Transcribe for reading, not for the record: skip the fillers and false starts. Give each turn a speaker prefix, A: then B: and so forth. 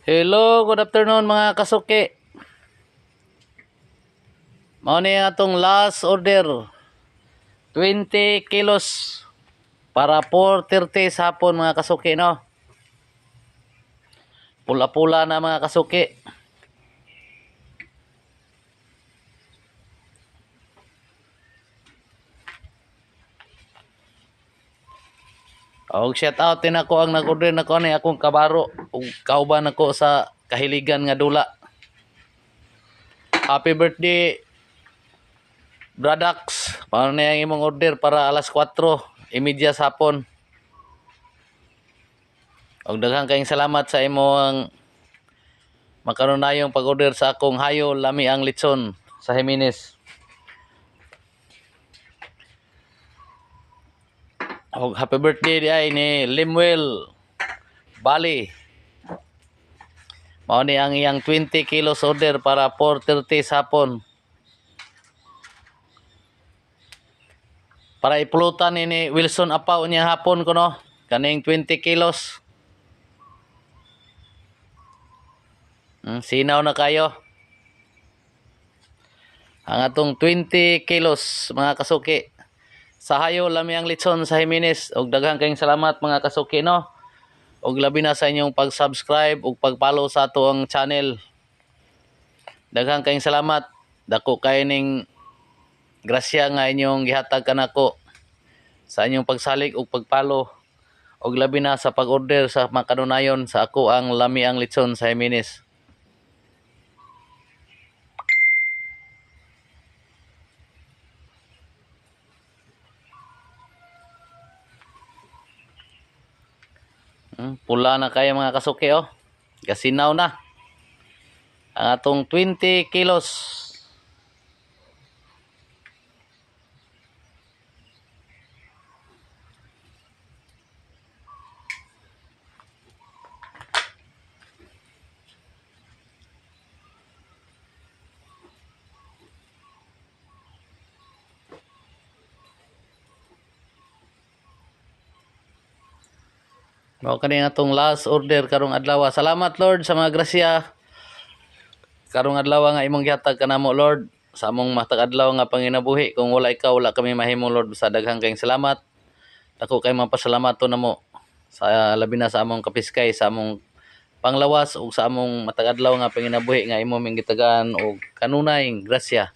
A: Hello, good afternoon mga kasuki. Mao ni atong last order. 20 kilos para 4:30 sa hapon mga kasuki, no? Pula-pula na mga kasuki. Og shout out din ako ang nag-order nako ni akong kabaro ug kauban ako sa kahiligan nga dula. Happy birthday Bradax. Paano na yung imong order para alas 4:30 sa hapon. Og daghang kayong salamat sa imong makanunayong pag-order sa akong hayo lami ang litson sa Jimenez. Og happy birthday di ay ni Limwell Bali. Mao ni ang iyang 20 kilos order para 4:30 sa hapon. Para ipulutan ni Wilson Apaw niya hapon ko, no? Kaning 20 kilos. Sinaw na kayo. Ang atong 20 kilos mga kasuki. Sa hayo lami ang litson sa Jimenez. Og daghang kayong salamat mga kasuki, no? Og labi na sa inyong pag-subscribe ug pag-follow sa ato ang channel. Daghang kayong salamat. Dako kay ning grasya nga inyong gihatag kanako sa inyong pagsalig ug pag-follow. Og labi na sa pag-order sa makanunayon sa ako ang lami ang litson sa Jimenez. Pula na kayo mga kasuki, oh. Gasinaw na. Ang atong 20 kilos. Mao kani atong last order karong adlaw. Salamat Lord sa mga grasya. Karong adlaw nga imong gihatag kanamo Lord sa among matag adlaw nga panginabuhi. Kung wala ikaw wala kami mahimo Lord. Sa daghang kayong salamat. Dako kay mapasalamat to namo sa labi na sa among kapiskay, sa among panglawas ug sa among matag adlaw nga panginabuhi nga imong gitagaan og kanunay grasya.